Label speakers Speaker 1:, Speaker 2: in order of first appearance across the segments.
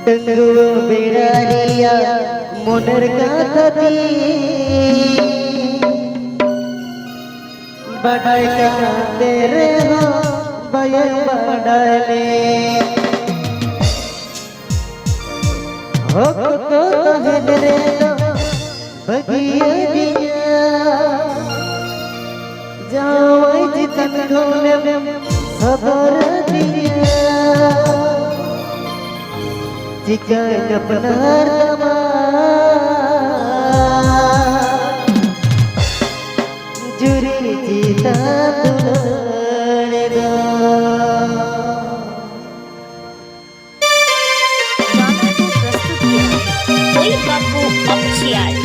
Speaker 1: डंगो बेड़ारिया मोनर गाथती बड़ाई का तेरे हो बयन बड़ाले हो तो तहरे तो बगिया दिया जाओ जितन ढोले खबर दिया चिकन अपनार जुरी जीता तुलने दो
Speaker 2: गाना को प्रस्तुत किया कोई बापू ऑफिशियल।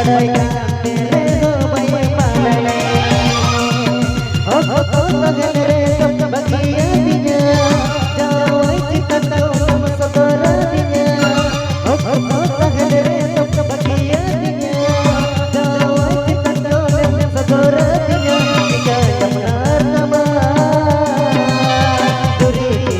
Speaker 1: पढ़ाई करते रे दो भाई पालने अब तो लगन रे सब बगिया दिया जाओ चितन तो तुम सबर दिया अब तो लगन रे सब बगिया दिया जाओ चितन तो तुम सबर दिया क्या अपना नमा दूरी की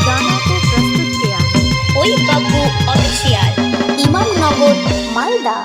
Speaker 2: गाना को प्रस्तुत किया ओई बाबू ऑफिशियल इमामनगर मालदा।